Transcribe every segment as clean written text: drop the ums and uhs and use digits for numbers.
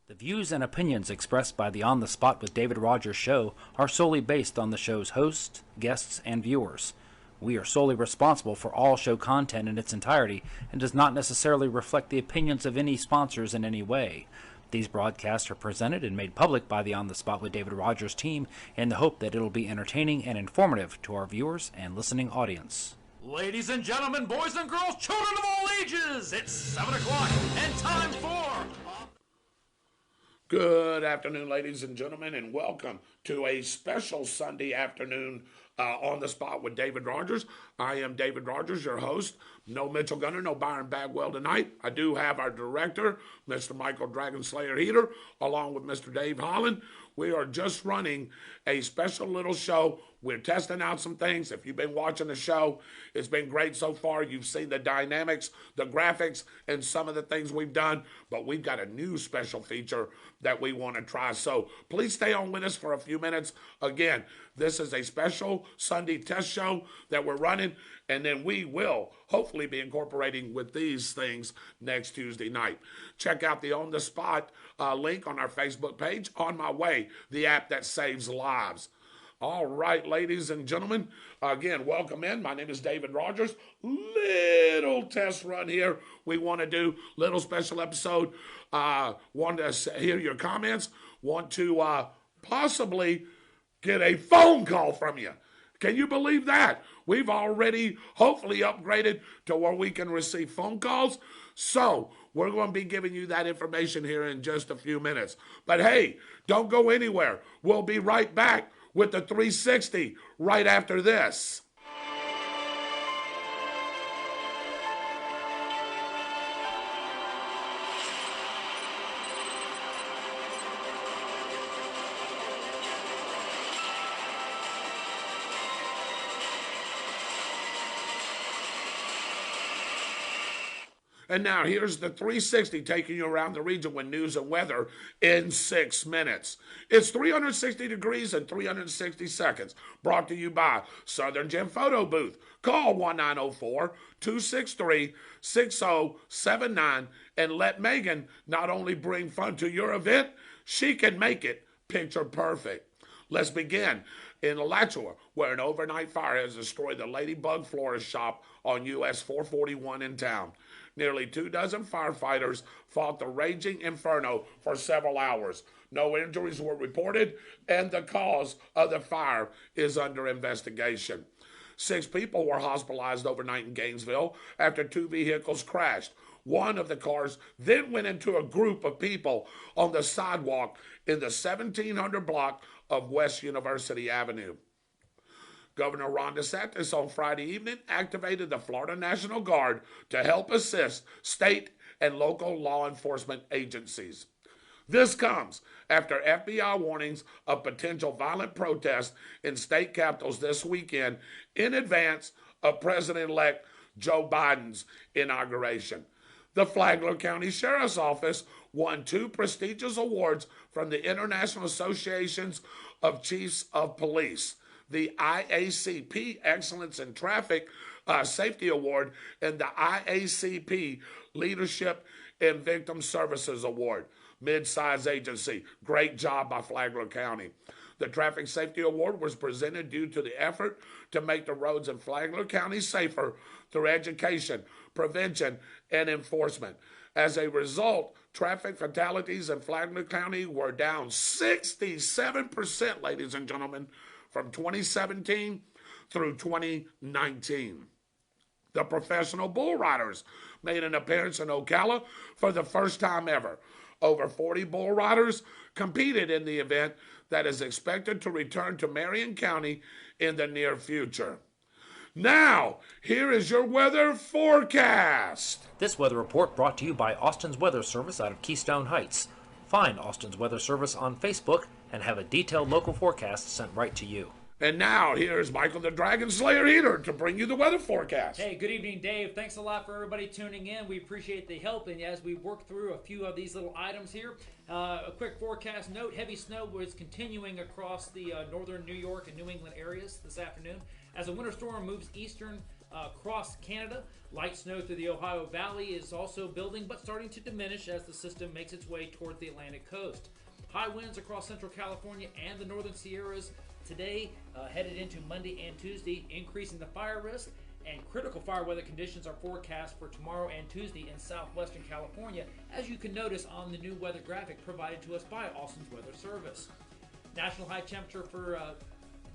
The views and opinions expressed by the On the Spot with David Rodgers show are solely based on the show's hosts, guests, and viewers. We are solely responsible for all show content in its entirety and does not necessarily reflect the opinions of any sponsors in any way. These broadcasts are presented and made public by the On the Spot with David Rodgers team in the hope that it'll be entertaining and informative to our viewers and listening audience. Ladies and gentlemen, boys and girls, children of all ages, it's 7 o'clock and time for... Good afternoon, ladies and gentlemen, and welcome to a special Sunday afternoon on the spot with David Rodgers. I am David Rodgers, your host. No Mitchell Gunner, no Byron Bagwell tonight. I do have our director, Mr. Michael Dragon Slayer Heater, along with Mr. Dave Holland. We are just running a special little show. We're testing out some things. If you've been watching the show, it's been great so far. You've seen the dynamics, the graphics, and some of the things we've done. But we've got a new special feature that we want to try. So please stay on with us for a few minutes. Again, this is a special Sunday test show that we're running. And then we will hopefully be incorporating with these things next Tuesday night. Check out the On the Spot link on our Facebook page. On My Way, the app that saves lives. All right, ladies and gentlemen, again, welcome in. My name is David Rodgers. Little test run here. We want to do little special episode. Want to hear your comments. Want to possibly get a phone call from you. Can you believe that? We've already hopefully upgraded to where we can receive phone calls. So we're going to be giving you that information here in just a few minutes. But hey, don't go anywhere. We'll be right back with the 360 right after this. And now here's the 360 taking you around the region with news and weather in 6 minutes. It's 360 degrees and 360 seconds. Brought to you by Southern Gem Photo Booth. Call 1-904-263-6079 and let Megan not only bring fun to your event, she can make it picture perfect. Let's begin in Alachua, where an overnight fire has destroyed the Ladybug Florist shop on US 441 in town. Nearly 24 firefighters fought the raging inferno for several hours. No injuries were reported, and the cause of the fire is under investigation. 6 people were hospitalized overnight in Gainesville after 2 vehicles crashed. One of the cars then went into a group of people on the sidewalk in the 1700 block of West University Avenue. Governor Ron DeSantis on Friday evening activated the Florida National Guard to help assist state and local law enforcement agencies. This comes after FBI warnings of potential violent protests in state capitals this weekend in advance of President-elect Joe Biden's inauguration. The Flagler County Sheriff's Office won 2 prestigious awards from the International Associations of Chiefs of Police, the IACP Excellence in Traffic Safety Award and the IACP Leadership in Victim Services Award. Mid-size agency. Great job by Flagler County. The Traffic Safety Award was presented due to the effort to make the roads in Flagler County safer through education, prevention, and enforcement. As a result, traffic fatalities in Flagler County were down 67%, ladies and gentlemen, from 2017 through 2019. The professional bull riders made an appearance in Ocala for the first time ever. Over 40 bull riders competed in the event that is expected to return to Marion County in the near future. Now, here is your weather forecast. This weather report brought to you by Austin's Weather Service out of Keystone Heights. Find Austin's Weather Service on Facebook and have a detailed local forecast sent right to you. And now, here's Michael the Dragon Slayer Heater to bring you the weather forecast. Hey, good evening, Dave. Thanks a lot for everybody tuning in. We appreciate the help, and as we work through a few of these little items here, a quick forecast note, heavy snow was continuing across the northern New York and New England areas this afternoon. As a winter storm moves eastern across Canada. Light snow through the Ohio Valley is also building, but starting to diminish as the system makes its way toward the Atlantic coast. High winds across central California and the northern Sierras today, headed into Monday and Tuesday, increasing the fire risk. And critical fire weather conditions are forecast for tomorrow and Tuesday in southwestern California, as you can notice on the new weather graphic provided to us by Austin's Weather Service. National high temperature for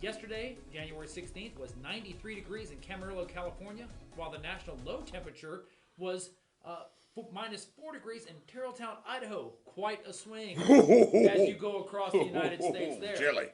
yesterday, January 16th, was 93 degrees in Camarillo, California, while the national low temperature was minus 4 degrees in Terrelltown, Idaho. Quite a swing as you go across the United States there. Chilly.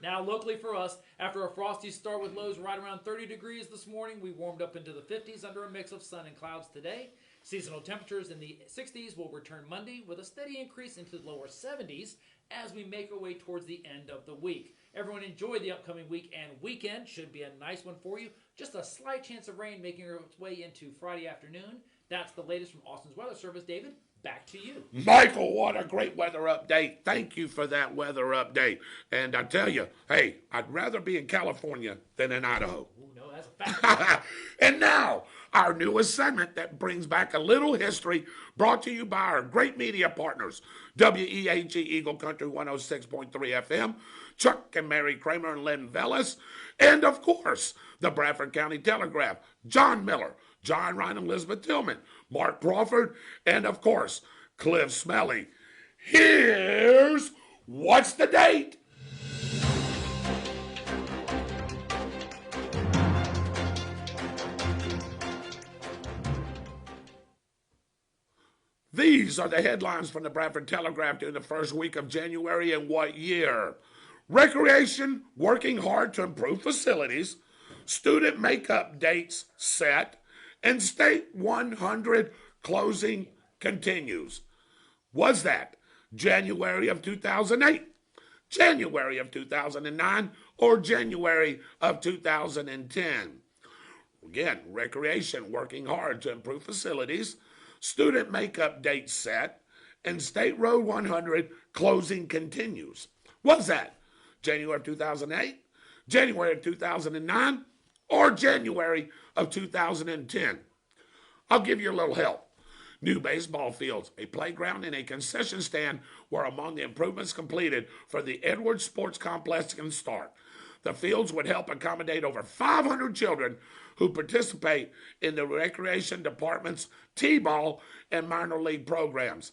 Now, locally for us, after a frosty start with lows right around 30 degrees this morning, we warmed up into the 50s under a mix of sun and clouds today. Seasonal temperatures in the 60s will return Monday with a steady increase into the lower 70s as we make our way towards the end of the week. Everyone enjoy the upcoming week and weekend. Should be a nice one for you. Just a slight chance of rain making its way into Friday afternoon. That's the latest from Austin's Weather Service. David, back to you. Michael, what a great weather update. Thank you for that weather update. And I tell you, hey, I'd rather be in California than in Idaho. Ooh, no, that's a fact. And now, our newest segment that brings back a little history, brought to you by our great media partners, WEAG Eagle Country 106.3 FM, Chuck and Mary Kramer and Lynn Vellis, and of course, the Bradford County Telegraph, John Miller, John Ryan and Elizabeth Tillman, Mark Crawford, and of course, Cliff Smelly. Here's What's the Date? These are the headlines from the Bradford Telegraph during the first week of January in what year? Recreation working hard to improve facilities, student makeup dates set, and State 100 closing continues. Was that January of 2008, January of 2009, or January of 2010? Again, recreation working hard to improve facilities, student makeup date set, and State Road 100 closing continues. Was that January of 2008, January of 2009, or January of 2010? I'll give you a little help. New baseball fields, a playground, and a concession stand were among the improvements completed for the Edwards Sports Complex in Stark. The fields would help accommodate over 500 children who participate in the recreation department's T-ball and minor league programs.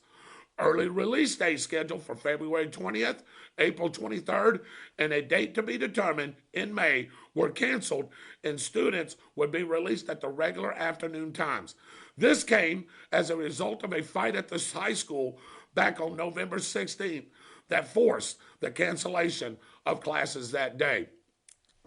Early release dates scheduled for February 20th, April 23rd, and a date to be determined in May were canceled, and students would be released at the regular afternoon times. This came as a result of a fight at the high school back on November 16th that forced the cancellation of classes that day.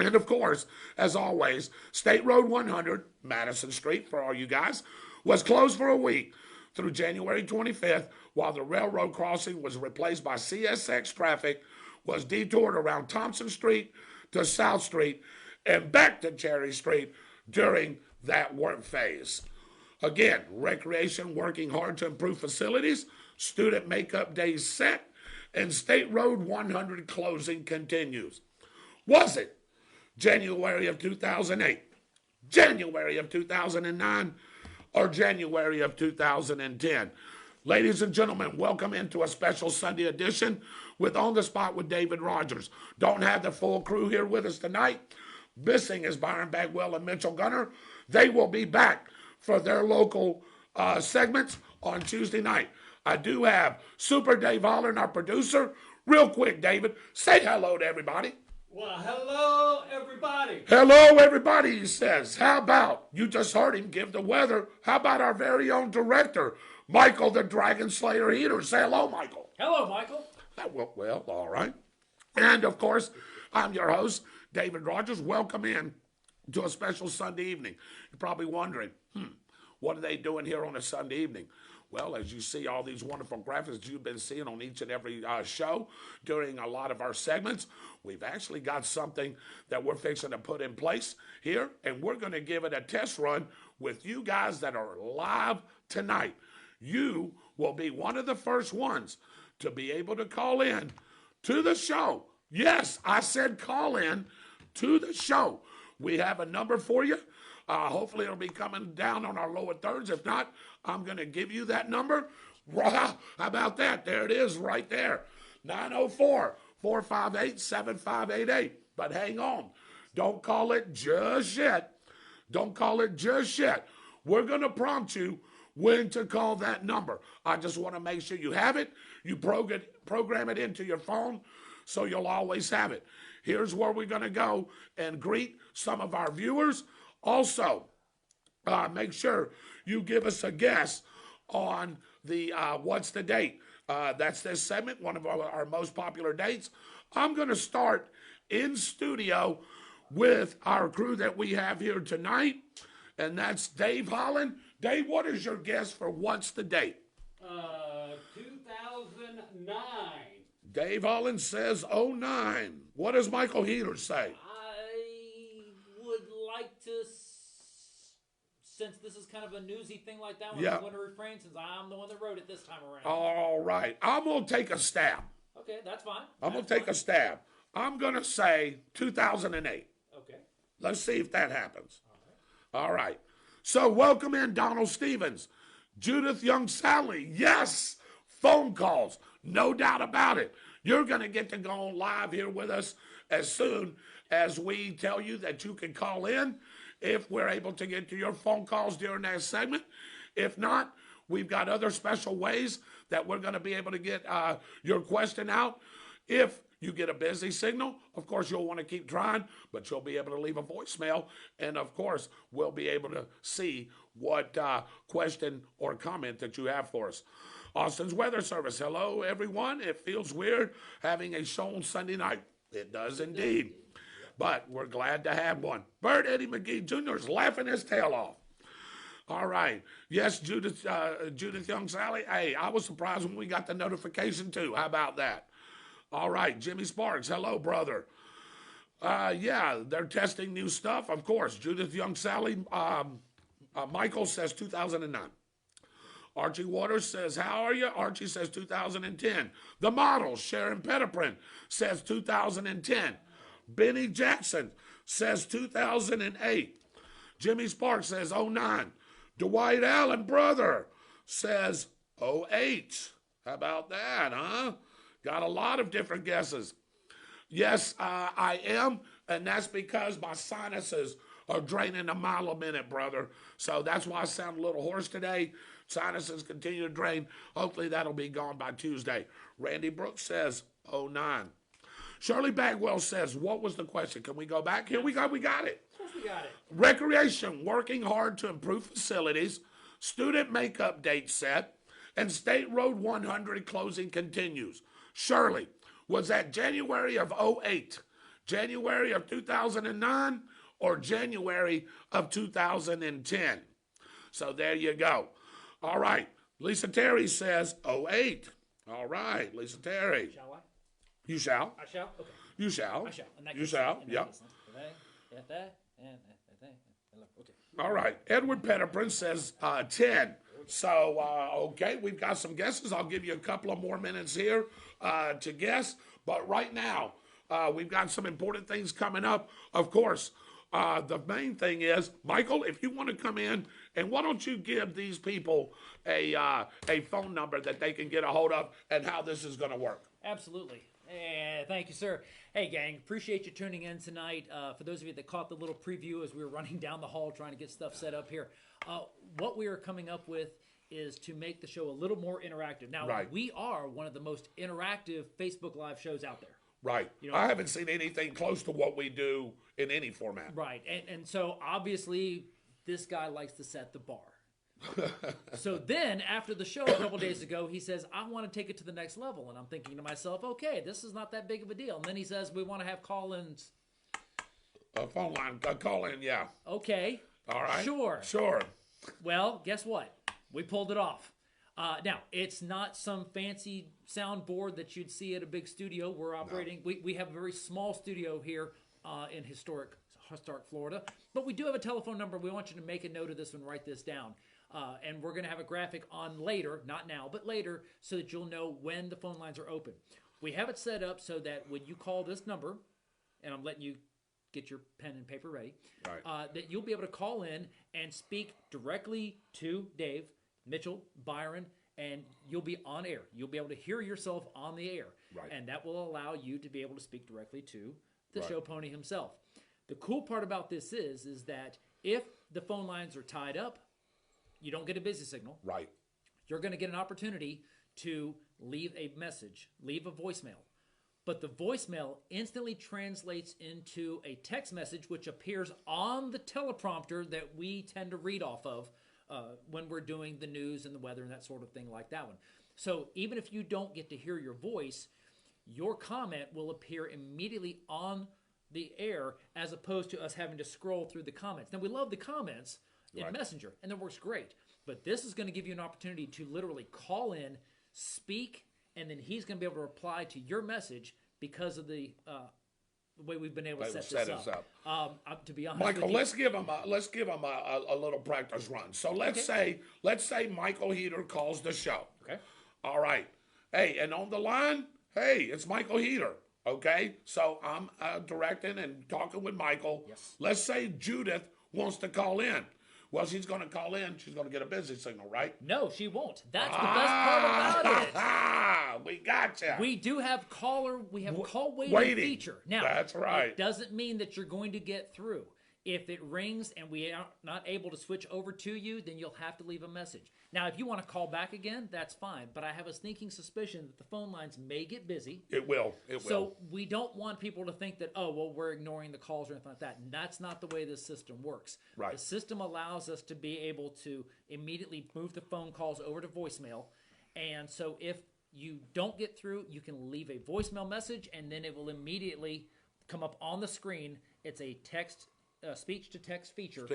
And of course, as always, State Road 100, Madison Street for all you guys, was closed for a week through January 25th, while the railroad crossing was replaced by CSX traffic, was detoured around Thompson Street to South Street and back to Cherry Street during that work phase. Again, recreation working hard to improve facilities, student makeup days set, and State Road 100 closing continues. Was it January of 2008, January of 2009, or January of 2010? Ladies and gentlemen, welcome into a special Sunday edition with On the Spot with David Rodgers. Don't have the full crew here with us tonight. Missing is Byron Bagwell and Mitchell Gunner. They will be back for their local segments on Tuesday night. I do have Super Dave Holland, our producer. Real quick, David, say hello to everybody. Well, hello, everybody. Hello, everybody, he says. How about, you just heard him give the weather, how about our very own director, Michael the Dragon Slayer Heater? Say hello, Michael. Hello, Michael. Well, all right. And, of course, I'm your host, David Rodgers. Welcome in to a special Sunday evening. You're probably wondering, what are they doing here on a Sunday evening? Well, as you see all these wonderful graphics you've been seeing on each and every show during a lot of our segments, we've actually got something that we're fixing to put in place here, and we're going to give it a test run with you guys that are live tonight. You will be one of the first ones to be able to call in to the show. Yes, I said call in to the show. We have a number for you. Hopefully it'll be coming down on our lower thirds. If not, I'm going to give you that number. How about that? There it is right there. 904-458-7588. But hang on. Don't call it just yet. Don't call it just yet. We're going to prompt you when to call that number. I just want to make sure you have it. You program it into your phone so you'll always have it. Here's where we're going to go and greet some of our viewers. Also, make sure you give us a guess on the what's the date. That's this segment, one of our most popular dates. I'm going to start in studio with our crew that we have here tonight, and that's Dave Holland. Dave, what is your guess for what's the date? 2009. Dave Holland says 09. What does Michael Heater say? I would like to, since this is kind of a newsy thing like that, Yeah. I'm going to refrain since I'm the one that wrote it this time around. All right. I'm going to take a stab. Okay, that's fine. I'm going to take a stab. I'm going to say 2008. Okay. Let's see if that happens. All right. So welcome in Donald Stevens, Judith Young Sally. Yes, phone calls. No doubt about it. You're going to get to go on live here with us as soon as we tell you that you can call in if we're able to get to your phone calls during that segment. If not, we've got other special ways that we're going to be able to get your question out. If you get a busy signal, of course, you'll want to keep trying, but you'll be able to leave a voicemail. And, of course, we'll be able to see what question or comment that you have for us. Austin's Weather Service. Hello, everyone. It feels weird having a show on Sunday night. It does indeed. But we're glad to have one. Bert Eddie McGee Jr. is laughing his tail off. All right. Yes, Judith Young Sally. Hey, I was surprised when we got the notification, too. How about that? All right. Jimmy Sparks. Hello, brother. Yeah, they're testing new stuff. Of course, Judith Young Sally. Michael says 2009. Archie Waters says, how are you? Archie says 2010. The model, Sharon Pettiprin, says 2010. Benny Jackson says 2008. Jimmy Sparks says 09. Dwight Allen, brother, says 08. How about that, huh? Got a lot of different guesses. Yes, I am, and that's because my sinuses are draining a mile a minute, brother. So that's why I sound a little hoarse today. Sinuses continue to drain. Hopefully that'll be gone by Tuesday. Randy Brooks says 09. Shirley Bagwell says, what was the question? Can we go back? Here we go. We got it. Of course we got it. Recreation, working hard to improve facilities. Student makeup date set. And State Road 100 closing continues. Shirley, was that January of 08, January of 2009, or January of 2010? So there you go. All right. Lisa Terry says 08. All right, Lisa Terry. Shall I? You shall. I shall? Okay. You shall. I shall. In that You case, shall. in that Yep. case, All right. Edward Pettiprin says 10. So, okay, we've got some guesses. I'll give you a couple of more minutes here to guess. But right now, we've got some important things coming up. Of course, the main thing is, Michael, if you want to come in, and why don't you give these people a phone number that they can get a hold of and how this is going to work? Absolutely. Thank you, sir. Hey, gang, appreciate you tuning in tonight. For those of you that caught the little preview as we were running down the hall trying to get stuff set up here, what we are coming up with is to make the show a little more interactive. Now, Right. we are one of the most interactive Facebook Live shows out there. Right. You know, I haven't seen anything close to what we do in any format. Right. And so, obviously, this guy likes to set the bar. So then, after the show a couple days ago, he says, I want to take it to the next level. And I'm thinking to myself, okay, this is not that big of a deal. And then he says, we want to have call-ins. A phone line, a call in, yeah. Okay. All right. Sure. Well, guess what? We pulled it off. Now, it's not some fancy soundboard that you'd see at a big studio. We're operating, we have a very small studio here in historic Florida. But we do have a telephone number. We want you to make a note of this and write this down. And we're going to have a graphic on later, not now, but later, so that you'll know when the phone lines are open. We have it set up so that when you call this number, and I'm letting you get your pen and paper ready. Right. That you'll be able to call in and speak directly to Dave, Mitchell, Byron, and you'll be on air. You'll be able to hear yourself on the air. Right. And that will allow you to be able to speak directly to the Right. show pony himself. The cool part about this is that if the phone lines are tied up, you don't get a busy signal. Right. You're going to get an opportunity to leave a message, leave a voicemail. But the voicemail instantly translates into a text message which appears on the teleprompter that we tend to read off of when we're doing the news and the weather and that sort of thing like that one. So even if you don't get to hear your voice, your comment will appear immediately on the air as opposed to us having to scroll through the comments. Now, we love the comments in Right. Messenger, and that works great. But this is going to give you an opportunity to literally call in, speak, and then he's going to be able to reply to your message because of the way we've been able to set this up. To be honest, Michael, with you, let's give him a little practice run. So let's say Michael Heater calls the show. Okay. All right. Hey, and on the line, hey, it's Michael Heater. Okay. So I'm directing and talking with Michael. Yes. Let's say Judith wants to call in. Well, she's going to call in. She's going to get a busy signal, right? No, she won't. That's the best part about it. We gotcha. We do have call waiting feature. Now, That's right. It doesn't mean that you're going to get through. If it rings and we are not able to switch over to you, then you'll have to leave a message. Now, if you want to call back again, that's fine. But I have a sneaking suspicion that the phone lines may get busy. It will. So we don't want people to think that, oh, well, we're ignoring the calls or anything like that. And that's not the way this system works. Right. The system allows us to be able to immediately move the phone calls over to voicemail. And so if you don't get through, you can leave a voicemail message, and then it will immediately come up on the screen. It's a speech-to-text feature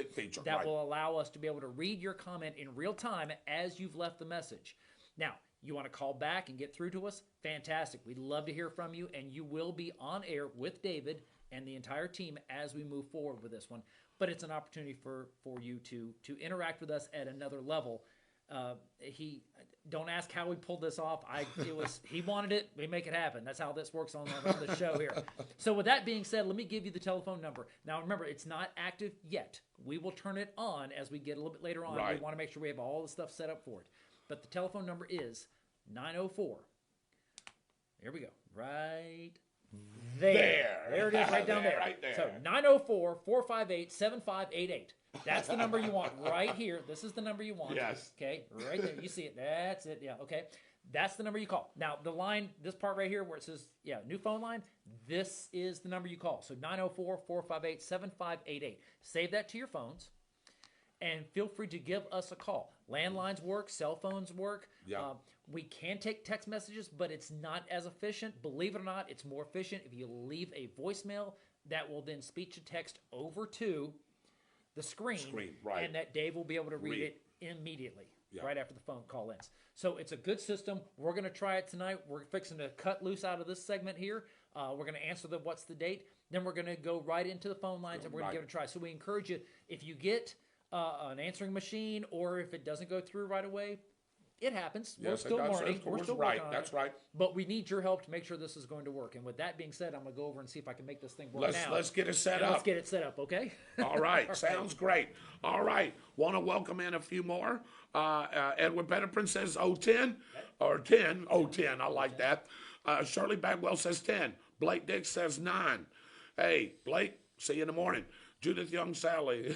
that right. will allow us to be able to read your comment in real time as you've left the message. Now, you want to call back and get through to us? Fantastic. We'd love to hear from you, and you will be on air with David and the entire team as we move forward with this one. But it's an opportunity for you to interact with us at another level. Don't ask how we pulled this off. He wanted it. We make it happen. That's how this works on the show here. So with that being said, let me give you the telephone number. Now remember, it's not active yet. We will turn it on as we get a little bit later on. Right. We want to make sure we have all the stuff set up for it. But the telephone number is 904. Here we go. Right there. There it is, right down there. Right there. So 904-458-7588. That's the number you want right here. This is the number you want. Yes. Okay, right there. You see it. That's it. Yeah, okay. That's the number you call. Now, the line, this part right here where it says, new phone line, this is the number you call. So 904-458-7588. Save that to your phones, and feel free to give us a call. Landlines work. Cell phones work. Yeah. We can take text messages, but it's not as efficient. Believe it or not, it's more efficient if you leave a voicemail that will then speech to text over to the screen, right. and that Dave will be able to read it immediately, Yeah. right after the phone call ends. So it's a good system. We're going to try it tonight. We're fixing to cut loose out of this segment here. We're going to answer the what's the date. Then we're going to go right into the phone lines, and we're going to give it a try. So we encourage you, if you get an answering machine, or if it doesn't go through right away, it happens. Yes, We're still learning. We're still right. working on That's it. right. But we need your help to make sure this is going to work. And with that being said, I'm going to go over and see if I can make this thing work now. Let's get it set up. Let's get it set up, okay? All right. Sounds great. All right. Want to welcome in a few more. Edward Pettiprin says 010 or 10. 010. I like that. Shirley Bagwell says 10. Blake Dix says 9. Hey, Blake, see you in the morning. Judith Young Sally.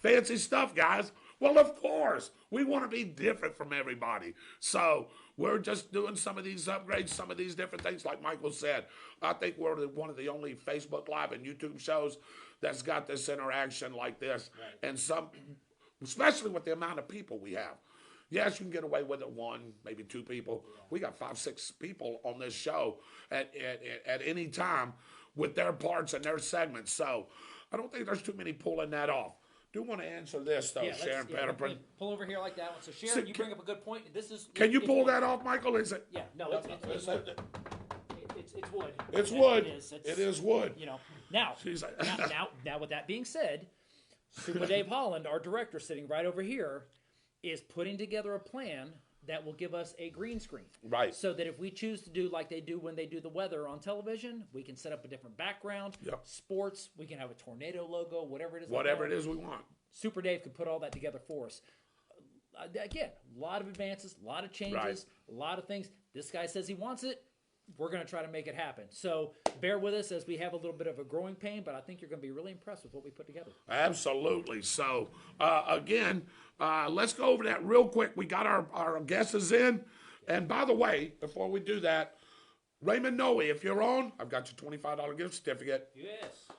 Fancy stuff, guys. Well, of course, we want to be different from everybody. So we're just doing some of these upgrades, some of these different things. Like Michael said, I think we're one of the only Facebook Live and YouTube shows that's got this interaction like this. Right. And especially with the amount of people we have. Yes, you can get away with it 1, maybe 2 people. Yeah. We got 5, 6 people on this show at any time with their parts and their segments. So I don't think there's too many pulling that off. Do want to answer this, though, Sharon Pettiprin. Pull over here like that one. So, Sharon, you bring up a good point. Can you pull that off, Michael? Is it? Yeah, no, it's wood. It's wood. It's wood. It is wood. Now, with that being said, Super Dave Holland, our director, sitting right over here, is putting together a plan that will give us a green screen. Right. So that if we choose to do like they do when they do the weather on television, we can set up a different background. Yep. Sports, we can have a tornado logo, whatever it is. Whatever it is we want. Super Dave could put all that together for us. Again, a lot of advances, a lot of changes, a lot of things. This guy says he wants it. We're going to try to make it happen. So bear with us as we have a little bit of a growing pain, but I think you're going to be really impressed with what we put together. Absolutely. So, again, let's go over that real quick. We got our guesses in. And by the way, before we do that, Raymond Noe, if you're on, I've got your $25 gift certificate. Yes.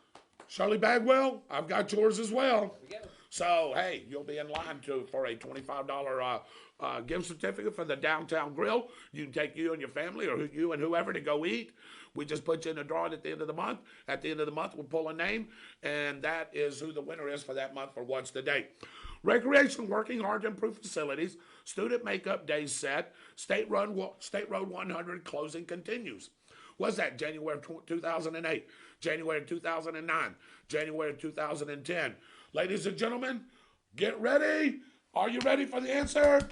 Shirley Bagwell, I've got yours as well. There we go. So, hey, you'll be in line for a $25 gift certificate for the Downtown Grill. You can take you and your family or you and whoever to go eat. We just put you in a drawing at the end of the month. At the end of the month, we'll pull a name, and that is who the winner is for that month for What's the Date. Recreation, working hard to improve facilities. Student makeup day set. State Road 100 closing continues. What's that? January of 2008, January of 2009, January of 2010. Ladies and gentlemen, get ready. Are you ready for the answer?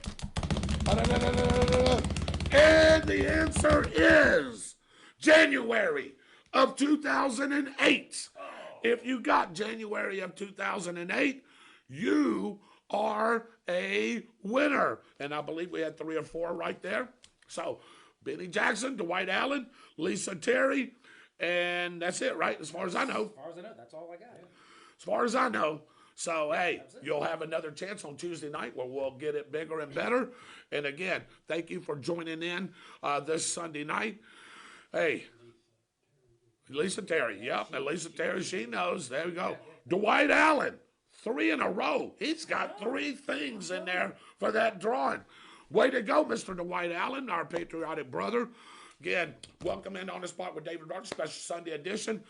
And the answer is January of 2008. If you got January of 2008, you are a winner. And I believe we had 3 or 4 right there. So, Benny Jackson, Dwight Allen, Lisa Terry, and that's it, right? As far as I know. As far as I know, that's all I got. As far as I know. So, hey, you'll have another chance on Tuesday night where we'll get it bigger and better. And again, thank you for joining in this Sunday night. Hey, Lisa Terry. Yep, and Lisa Terry, she knows. There we go. Dwight Allen, 3 in a row. He's got 3 things in there for that drawing. Way to go, Mr. Dwight Allen, our patriotic brother. Again, welcome in On the Spot with David Rodgers, special Sunday edition.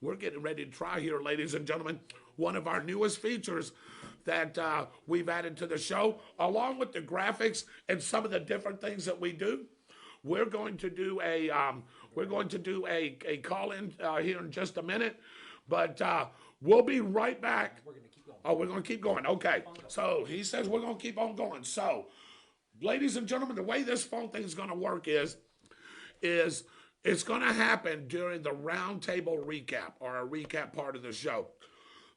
We're getting ready to try here, ladies and gentlemen, one of our newest features that we've added to the show, along with the graphics and some of the different things that we do. We're going to do a call-in here in just a minute, but we'll be right back. We're going to keep going. Oh, we're going to keep going. Okay. So he says we're going to keep on going. So, ladies and gentlemen, the way this phone thing is going to work is it's going to happen during the roundtable recap or a recap part of the show.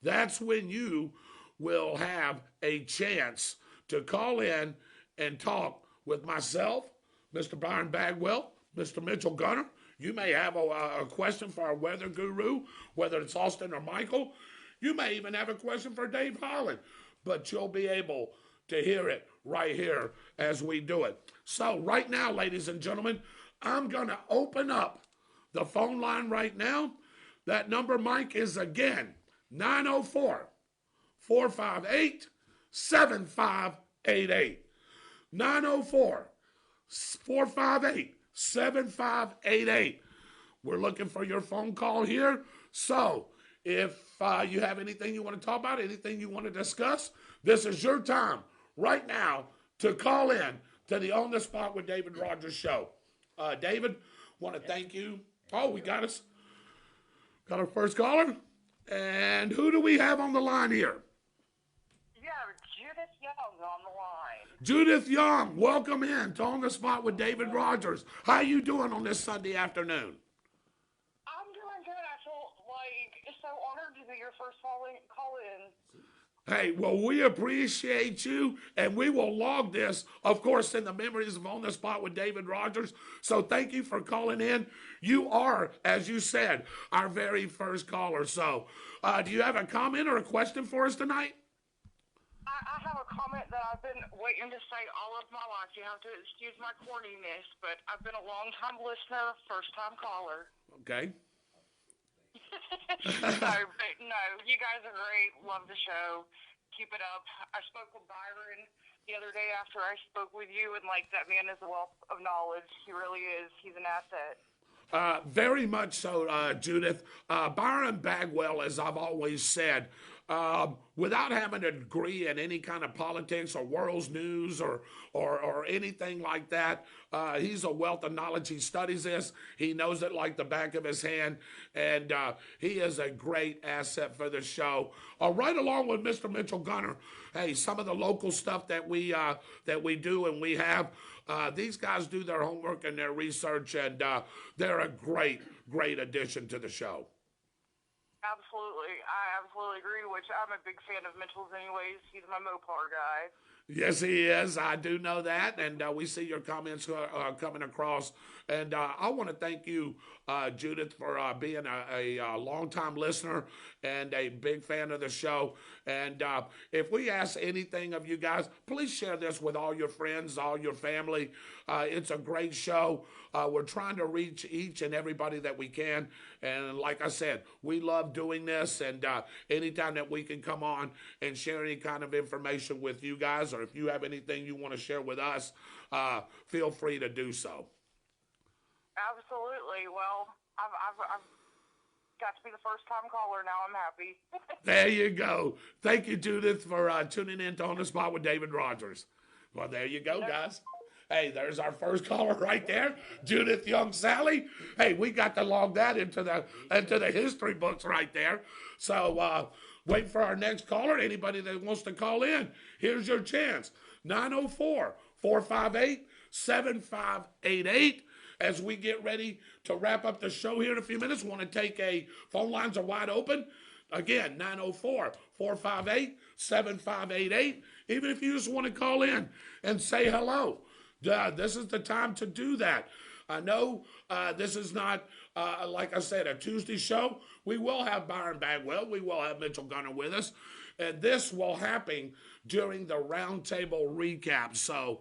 That's when you will have a chance to call in and talk with myself, Mr. Byron Bagwell, Mr. Mitchell Gunner. You may have a question for our weather guru, whether it's Austin or Michael. You may even have a question for Dave Holland, but you'll be able to hear it right here as we do it. So right now, ladies and gentlemen, I'm going to open up the phone line right now. That number, Mike, is again 904-458-7588. 904-458-7588. We're looking for your phone call here. So if you have anything you want to talk about, anything you want to discuss, this is your time right now to call in to the On the Spot with David Rodgers show. David, want to thank you. Oh, we got our first caller. And who do we have on the line here? Yeah, Judith Young on the line. Judith Young, welcome in to On the Spot with David Rodgers. How you doing on this Sunday afternoon? I'm doing good. I feel like so honored to be your first call in. Hey, well, we appreciate you, and we will log this, of course, in the memories of On the Spot with David Rodgers. So thank you for calling in. You are, as you said, our very first caller. So do you have a comment or a question for us tonight? I have a comment that I've been waiting to say all of my life. You have to excuse my corniness, but I've been a long-time listener, first-time caller. Okay. No, you guys are great. Love the show. Keep it up. I spoke with Byron the other day after I spoke with you, and that man is a wealth of knowledge. He really is. He's an asset. Very much so, Judith. Byron Bagwell, as I've always said, without having to agree in any kind of politics or world's news or anything like that, he's a wealth of knowledge. He studies this. He knows it like the back of his hand, and he is a great asset for the show. Right along with Mr. Mitchell Gunner. Hey, some of the local stuff that we do and we have, These guys do their homework and their research, and they're a great, great addition to the show. Absolutely. I absolutely agree, which I'm a big fan of Mitchell's anyways. He's my Mopar guy. Yes, he is. I do know that, and we see your comments coming across. And I want to thank you, Judith, for being a longtime listener and a big fan of the show. And if we ask anything of you guys, please share this with all your friends, all your family. It's a great show. We're trying to reach each and everybody that we can. And like I said, we love doing this. And anytime that we can come on and share any kind of information with you guys, or if you have anything you want to share with us, feel free to do so. Absolutely. Well, I've got to be the first time caller now. I'm happy. There you go. Thank you, Judith, for tuning in to On the Spot with David Rodgers. Well, there you go, guys. Hey, there's our first caller right there, Judith Young Sally. Hey, we got to log that into the history books right there. So wait for our next caller. Anybody that wants to call in, here's your chance. 904-458-7588. As we get ready to wrap up the show here in a few minutes, want to take phone lines are wide open. Again, 904-458-7588. Even if you just want to call in and say hello, this is the time to do that. I know this is not, like I said, a Tuesday show. We will have Byron Bagwell. We will have Mitchell Gunner with us. And this will happen during the roundtable recap. So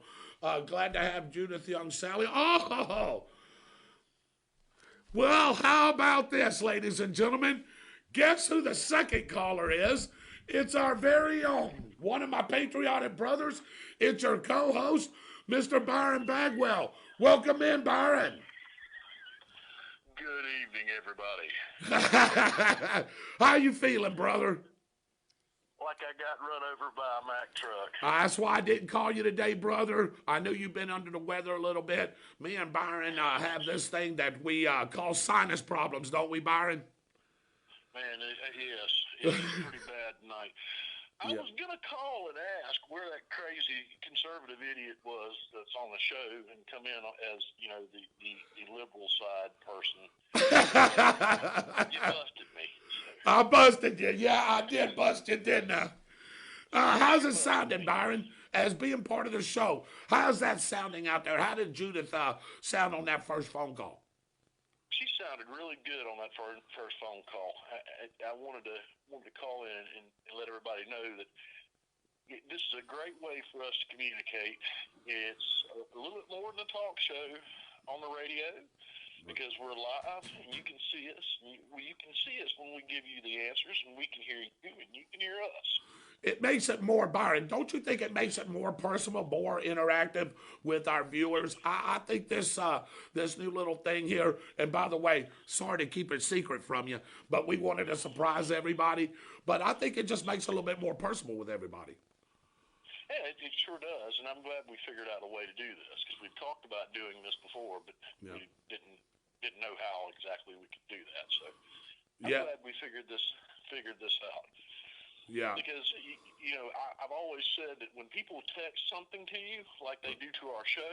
glad to have Judith Young Sally. Oh! Well, how about this, ladies and gentlemen? Guess who the second caller is? It's our very own, one of my patriotic brothers. It's your co-host, Mr. Byron Bagwell. Welcome in, Byron. Good evening, everybody. How you feeling, brother? Like I got run over by a Mack truck. That's why I didn't call you today, brother. I knew you've been under the weather a little bit. Me and Byron have this thing that we call sinus problems, don't we, Byron? Man, yes. It's pretty bad tonight. I was going to call and ask where that crazy conservative idiot was that's on the show and come in as, the liberal side person. You busted me. I busted you. Yeah, I did bust you, didn't I? How's it sounding, Byron, as being part of the show? How's that sounding out there? How did Judith sound on that first phone call? She sounded really good on that first phone call. I wanted to call in and let everybody know that this is a great way for us to communicate. It's a little bit more than a talk show on the radio because we're live and you can see us. You can see us when we give you the answers, and we can hear you and you can hear us. It makes it more, Byron, don't you think it makes it more personal, more interactive with our viewers? I think this new little thing here, and by the way, sorry to keep it secret from you, but we wanted to surprise everybody. But I think it just makes it a little bit more personal with everybody. Yeah, it sure does, and I'm glad we figured out a way to do this because we've talked about doing this before, but we didn't know how exactly we could do that. So I'm glad we figured this out. Yeah. Because, I've always said that when people text something to you, like they do to our show,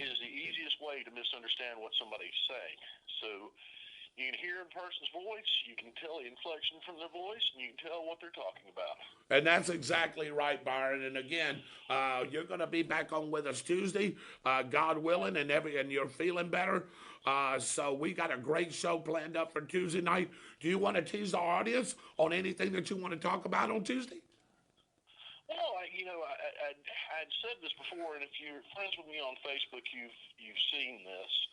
it is the easiest way to misunderstand what somebody's saying. So you can hear a person's voice, you can tell the inflection from their voice, and you can tell what they're talking about. And that's exactly right, Byron. And again, you're going to be back on with us Tuesday, God willing, and you're feeling better. So we got a great show planned up for Tuesday night. Do you want to tease our audience on anything that you want to talk about on Tuesday? Well, I'd said this before, and if you're friends with me on Facebook, you've seen this.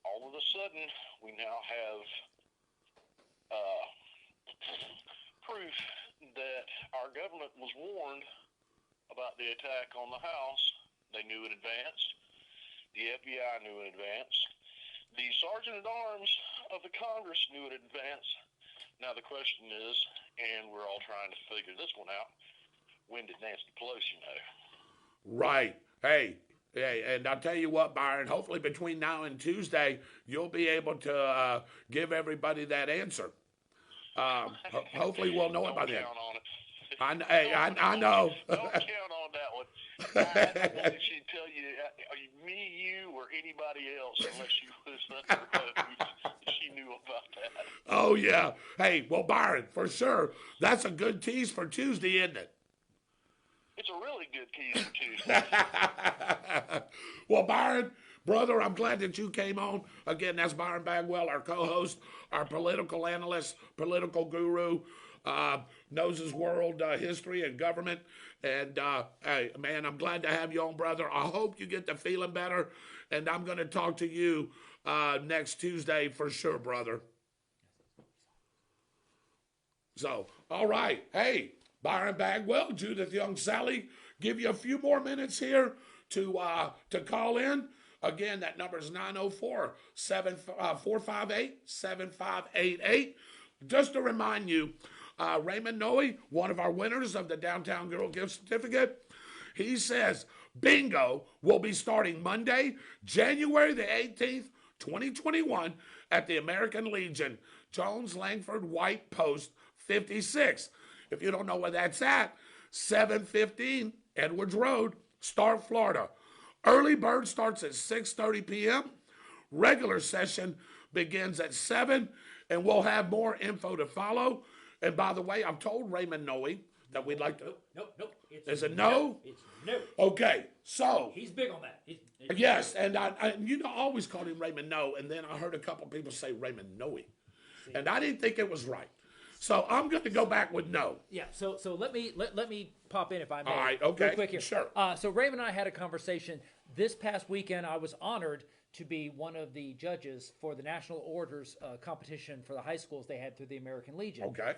All of a sudden, we now have proof that our government was warned about the attack on the House. They knew in advance. The FBI knew in advance. The Sergeant at Arms of the Congress knew in advance. Now the question is, and we're all trying to figure this one out, when did Nancy Pelosi know? Right. Hey, and I'll tell you what, Byron, hopefully between now and Tuesday, you'll be able to give everybody that answer. Hopefully we'll know it by then. Don't count on it. I know. Don't count on that one. I don't want she'd tell you, me, you, or anybody else unless she was under oath. She knew about that. Oh, yeah. Hey, well, Byron, for sure, that's a good tease for Tuesday, isn't it? It's a really good tease for Tuesday. Well, Byron, brother, I'm glad that you came on. Again, that's Byron Bagwell, our co-host, our political analyst, political guru, knows his world history and government. And, hey, man, I'm glad to have you on, brother. I hope you get to feeling better. And I'm going to talk to you next Tuesday for sure, brother. So, all right. Hey, Byron Bagwell, Judith Young Sally, give you a few more minutes here to call in. Again, that number is 904-458-7588. Just to remind you, Raymond Noe, one of our winners of the Downtown Girl Gift Certificate, he says bingo will be starting Monday, January the 18th, 2021 at the American Legion, Jones Langford White Post 56. If you don't know where that's at, 715 Edwards Road, Stark, Florida. Early bird starts at 6:30 p.m. Regular session begins at 7, and we'll have more info to follow. And by the way, I've told Raymond Noe that we'd like to. Nope. Is it no? It's no. Okay, so. He's big on that. Yes, and I always called him Raymond No, and then I heard a couple people say Raymond Noe, and I didn't think it was right. So I'm going to go back with no. Yeah. So let me pop in if I may. All right. Okay. Real quick here. Sure. So Raymond and I had a conversation this past weekend. I was honored to be one of the judges for the National Orders competition for the high schools they had through the American Legion. Okay.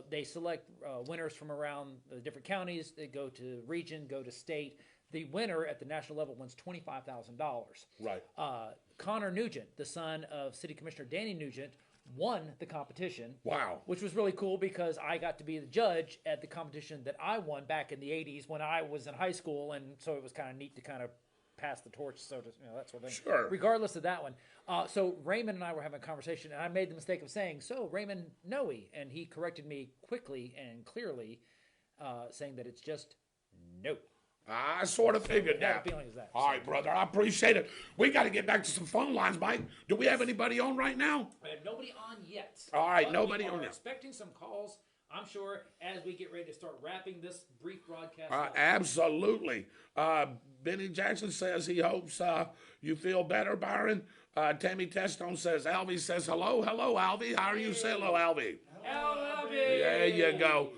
They select winners from around the different counties. They go to region, go to state. The winner at the national level wins $25,000. Right. Connor Nugent, the son of City Commissioner Danny Nugent, won the competition. Wow. Which was really cool because I got to be the judge at the competition that I won back in the 80s when I was in high school, and so it was kind of neat to kind of pass the torch, so to, that sort of thing. Sure. Regardless of that one. So Raymond and I were having a conversation, and I made the mistake of saying, so Raymond Noe, and he corrected me quickly and clearly, saying that it's just no. I sort of figured that. Feeling is that. All right, brother. I appreciate it. We got to get back to some phone lines, Mike. Do we have anybody on right now? We have nobody on yet. All right, but nobody we on are yet. Expecting some calls, I'm sure, as we get ready to start wrapping this brief broadcast up. Absolutely. Benny Jackson says he hopes you feel better, Byron. Tammy Testone says, Alvy says hello. Hello, Alvy. How are you? Say hello, Alvy. Alvy! There you go.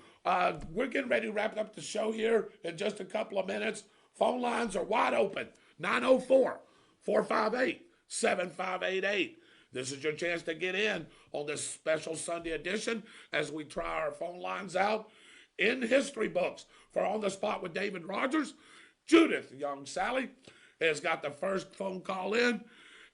We're getting ready to wrap up the show here in just a couple of minutes. Phone lines are wide open. 904-458-7588. This is your chance to get in on this special Sunday edition as we try our phone lines out in history books. For On the Spot with David Rodgers, Judith Young Sally has got the first phone call in,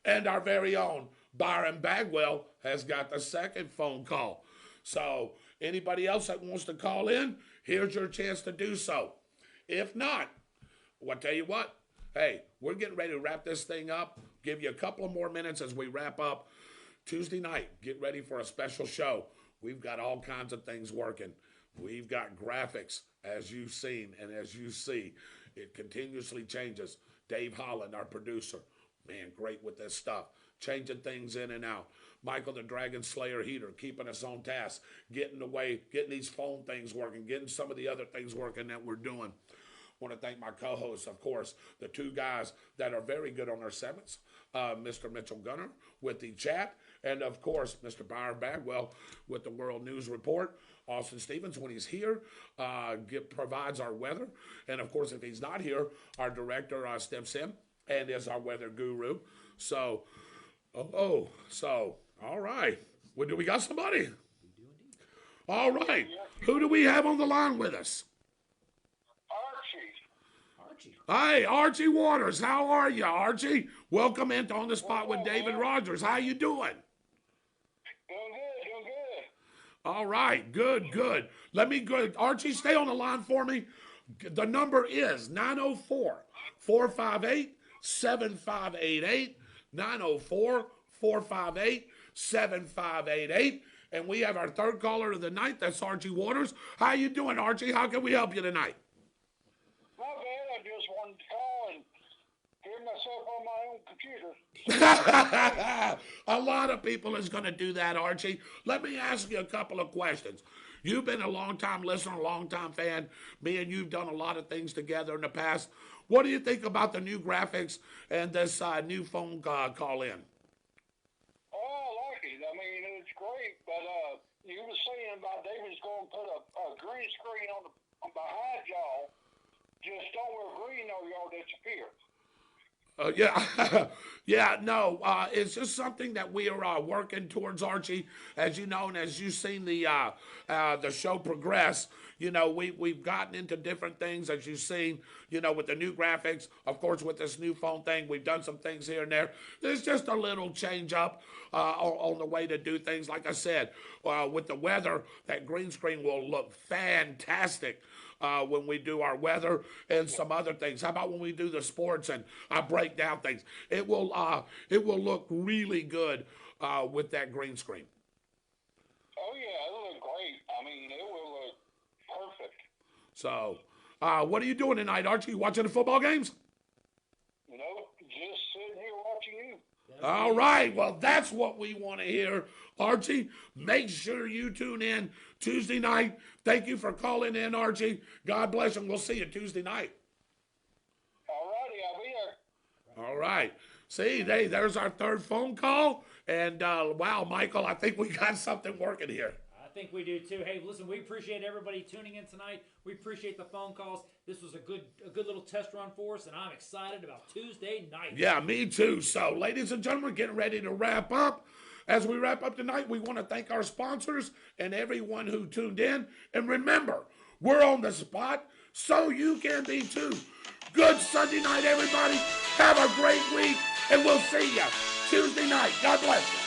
and our very own Byron Bagwell has got the second phone call. So anybody else that wants to call in, here's your chance to do so. If not, well, I'll tell you what, hey, we're getting ready to wrap this thing up. Give you a couple of more minutes as we wrap up. Tuesday night, get ready for a special show. We've got all kinds of things working. We've got graphics, as you've seen and as you see. It continuously changes. Dave Holland, our producer, man, great with this stuff. Changing things in and out. Michael the Dragon Slayer Heater, keeping us on task, getting these phone things working, getting some of the other things working that we're doing. I want to thank my co-hosts, of course, the two guys that are very good on their segments, Mr. Mitchell Gunner with the chat, and, of course, Mr. Byron Bagwell with the World News Report. Austin Stevens, when he's here, provides our weather. And, of course, if he's not here, our director steps in and is our weather guru. So, all right. Well, do we got somebody? We do indeed. All right. Who do we have on the line with us? Archie. Hey, Archie Waters. How are you, Archie? Welcome into On the Spot with David Rodgers. How you doing? Doing good. All right. Good. Let me go. Archie, stay on the line for me. The number is 904-458-7588. 904-458-7588. And we have our third caller of the night. That's Archie Waters. How you doing, Archie? How can we help you tonight? Not bad. I just myself on my own computer. A lot of people is going to do that, Archie. Let me ask you a couple of questions. You've been a long-time listener, a long-time fan. Me and you've done a lot of things together in the past. What do you think about the new graphics and this new phone call in? Oh, I like it. I mean, it's great, but you were saying about David's going to put a green screen on behind y'all. Just don't wear green or y'all disappear. Yeah, yeah, no, it's just something that we are working towards, Archie. As you know, and as you've seen the show progress, you know, we've gotten into different things, as you've seen, you know, with the new graphics, of course, with this new phone thing, we've done some things here and there. There's just a little change up on the way to do things. Like I said, with the weather, that green screen will look fantastic. When we do our weather and some other things. How about when we do the sports and I break down things? It will look really good with that green screen. Oh yeah, it'll look great. I mean, it will look perfect. So, what are you doing tonight, Archie? You watching the football games? Nope, just sitting here watching you. All right, well, that's what we want to hear. Archie, make sure you tune in Tuesday night. Thank you for calling in, Archie. God bless, and we'll see you Tuesday night. All righty, I'll be there. All right. See, there's our third phone call. And, wow, Michael, I think we got something working here. I think we do too. Hey, listen, we appreciate everybody tuning in tonight. We appreciate the phone calls. This was a good little test run for us, and I'm excited about Tuesday night. Yeah, me too. So, ladies and gentlemen, getting ready to wrap up. As we wrap up tonight, we want to thank our sponsors and everyone who tuned in. And remember, we're on the spot, so you can be too. Good Sunday night, everybody. Have a great week, and we'll see you Tuesday night. God bless you.